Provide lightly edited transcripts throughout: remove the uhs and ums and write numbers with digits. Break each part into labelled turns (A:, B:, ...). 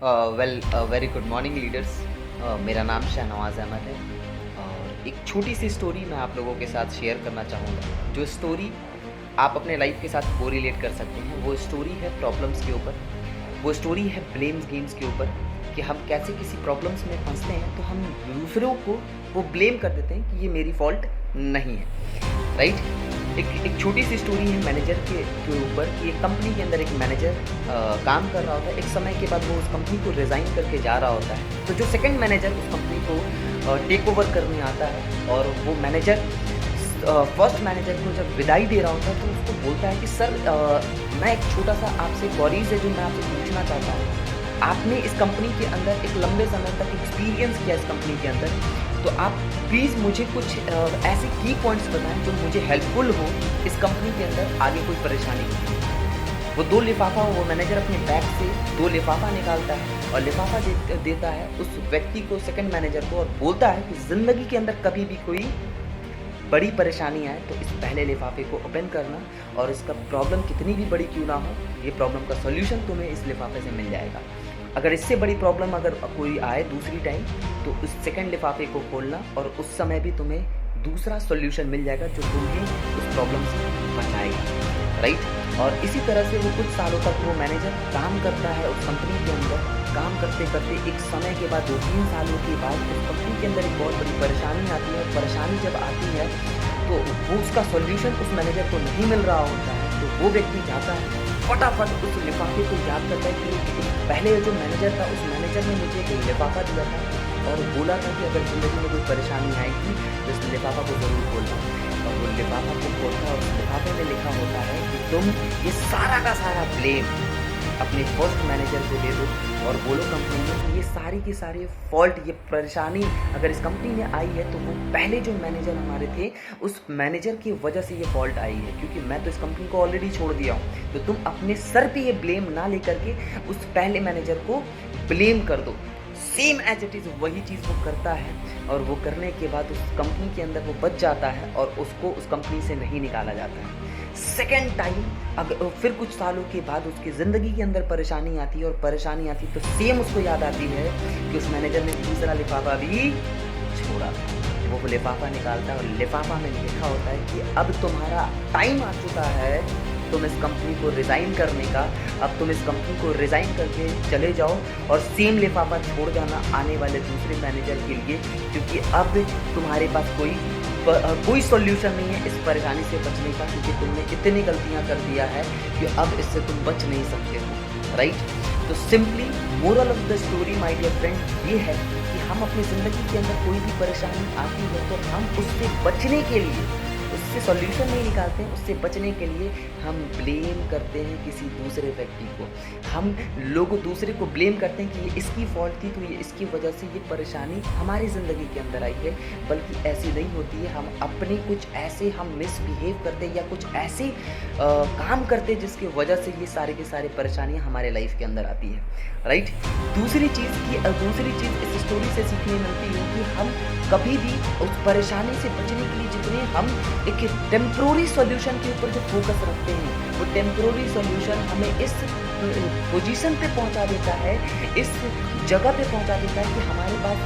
A: Very good morning leaders. मेरा नाम शहनवाज अहमद है और एक छोटी सी स्टोरी मैं आप लोगों के साथ शेयर करना चाहूँगा। जो स्टोरी आप अपने लाइफ के साथ कोरिलेट कर सकते हैं, वो स्टोरी है प्रॉब्लम्स के ऊपर। वो स्टोरी है ब्लेम्स गेम्स के ऊपर कि हम कैसे किसी प्रॉब्लम्स में फंसते हैं तो हम दूसरों को वो ब्लेम कर देते हैं कि ये मेरी फॉल्ट नहीं है, राइट। एक छोटी सी स्टोरी है मैनेजर के ऊपर कि एक कंपनी के अंदर एक मैनेजर काम कर रहा होता है। एक समय के बाद वो उस कंपनी को रिज़ाइन करके जा रहा होता है। तो जो सेकंड मैनेजर उस कंपनी को टेक ओवर करने आता है और वो मैनेजर फर्स्ट मैनेजर को जब विदाई दे रहा होता है तो उसको बोलता है कि सर, मैं एक छोटा सा आपसे क्वेरीज है जो मैं आपसे पूछना चाहता हूँ। आपने इस कंपनी के अंदर एक लंबे समय तक एक्सपीरियंस किया इस कंपनी के अंदर, तो आप प्लीज़ मुझे कुछ ऐसे की पॉइंट्स बताएं जो मुझे हेल्पफुल हो इस कंपनी के अंदर आगे कोई परेशानी हो। वो मैनेजर अपने बैग से 2 लिफाफा निकालता है और लिफाफा देता है उस व्यक्ति को, सेकंड मैनेजर को, और बोलता है कि ज़िंदगी के अंदर कभी भी कोई बड़ी परेशानी आए तो इस पहले लिफाफे को ओपन करना और इसका प्रॉब्लम कितनी भी बड़ी क्यों ना हो, ये प्रॉब्लम का सॉल्यूशन तुम्हें इस लिफाफे से मिल जाएगा। अगर इससे बड़ी प्रॉब्लम अगर कोई आए दूसरी टाइम तो उस सेकंड लिफाफे को खोलना और उस समय भी तुम्हें दूसरा सॉल्यूशन मिल जाएगा जो तुम्हें उस प्रॉब्लम से बचाएगा, राइट। और इसी तरह से वो कुछ सालों तक वो मैनेजर काम करता है उस कंपनी के अंदर। काम करते करते एक समय के बाद 2-3 सालों के बाद उस कंपनी के अंदर एक बहुत बड़ी परेशानी आती है। परेशानी जब आती है तो वो उसका सॉल्यूशन उस मैनेजर को नहीं मिल रहा होता है। तो वो व्यक्ति जाता है, फटाफट उस लिफाफे को याद करता है कि पहले जो मैनेजर था उस मैनेजर ने मुझे एक लिफाफा दिया था और बोला था कि अगर ज़िंदगी में कोई परेशानी आएगी तो इस लिफाफा को ज़रूर खोलना। और वो लिफाफा को खोलता है और उस लिफाफे में लिखा होता है कि तुम ये सारा का सारा ब्लेम अपने फर्स्ट मैनेजर को दे दो और बोलो कंपनी में कि ये सारी की सारी फॉल्ट, ये परेशानी अगर इस कंपनी में आई है तो वो पहले जो मैनेजर हमारे थे उस मैनेजर की वजह से ये फॉल्ट आई है, क्योंकि मैं तो इस कंपनी को ऑलरेडी छोड़ दिया हूँ। तो तुम अपने सर पे ये ब्लेम ना लेकर के उस पहले मैनेजर को ब्लेम कर दो। सेम एज इट इज़ वही चीज़ वो करता है और वो करने के बाद उस कंपनी के अंदर वो बच जाता है और उसको उस कंपनी से नहीं निकाला जाता है। सेकेंड टाइम अगर फिर कुछ सालों के बाद उसकी ज़िंदगी के अंदर परेशानी आती है और परेशानी आती है तो सेम उसको याद आती है कि उस मैनेजर ने दूसरा लिफाफा भी छोड़ा। वो लिफाफा निकालता है और लिफाफा में लिखा होता है कि अब तुम्हारा टाइम आ चुका है तुम इस कंपनी को रिज़ाइन करने का। अब तुम इस कंपनी को रिज़ाइन करके चले जाओ और सेम लिफाफा छोड़ जाना आने वाले दूसरे मैनेजर के लिए, क्योंकि अब तुम्हारे पास कोई सॉल्यूशन नहीं है इस परेशानी से बचने का, क्योंकि तुमने इतनी गलतियां कर दिया है कि अब इससे तुम बच नहीं सकते हो, राइट। तो simply moral of the story my dear friend ये है कि हम अपनी ज़िंदगी के अंदर कोई भी परेशानी आती है तो हम उससे बचने के लिए उससे सॉल्यूशन नहीं निकालते हैं, उससे बचने के लिए हम ब्लेम करते हैं किसी दूसरे व्यक्ति को। हम लोग दूसरे को ब्लेम करते हैं कि ये इसकी फॉल्ट थी तो ये इसकी वजह से ये परेशानी हमारी ज़िंदगी के अंदर आई है, बल्कि ऐसी नहीं होती है। हम अपने कुछ ऐसे हम मिसबिहेव करते हैं या कुछ ऐसे काम करते हैं जिसकी वजह से ये सारे के सारे परेशानियाँ हमारे लाइफ के अंदर आती है, राइट। दूसरी चीज़ इस स्टोरी से सीखने मिलती है कि हम कभी भी उस परेशानी से बचने के लिए जितने हम एक टेम्प्रोरी सॉल्यूशन के ऊपर जो फोकस रखते हैं, वो टेम्प्रोरी सॉल्यूशन हमें इस पोजीशन पे पहुंचा देता है, इस जगह पे पहुंचा देता है कि हमारे पास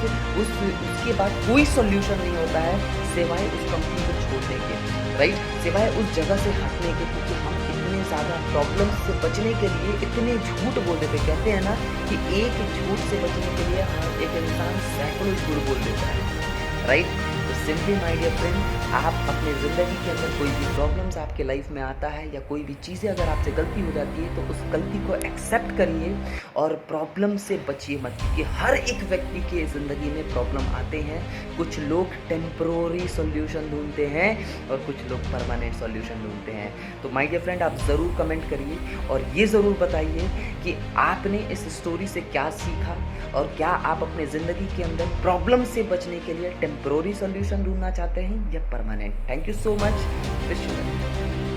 A: उसके बाद कोई सॉल्यूशन नहीं होता है सिवाय उस कंपनी को छोड़ने के, राइट, सिवाय उस जगह से हटने के। क्योंकि हम इतने ज़्यादा प्रॉब्लम्स से बचने के लिए इतने झूठ बोल देते, कहते हैं ना कि एक झूठ से बचने के लिए हर एक इंसान सैकड़ों झूठ बोल देता है, राइट। तो सिंपली माय डियर फ्रेंड, आप अपने ज़िंदगी के अंदर कोई भी प्रॉब्लम्स आपके लाइफ में आता है या कोई भी चीज़ें अगर आपसे गलती हो जाती है तो उस गलती को एक्सेप्ट करिए और प्रॉब्लम से बचिए मत, क्योंकि हर एक व्यक्ति के ज़िंदगी में प्रॉब्लम आते हैं। कुछ लोग टेम्प्रोरी सॉल्यूशन ढूंढते हैं और कुछ लोग परमानेंट सॉल्यूशन ढूंढते हैं। तो माय डियर फ्रेंड, आप ज़रूर कमेंट करिए और ये ज़रूर बताइए कि आपने इस स्टोरी से क्या सीखा और क्या आप अपने ज़िंदगी के अंदर प्रॉब्लम से बचने के लिए टेम्प्रोरी सॉल्यूशन ढूंढना चाहते हैं या permanent. Thank you so much. Wish you well.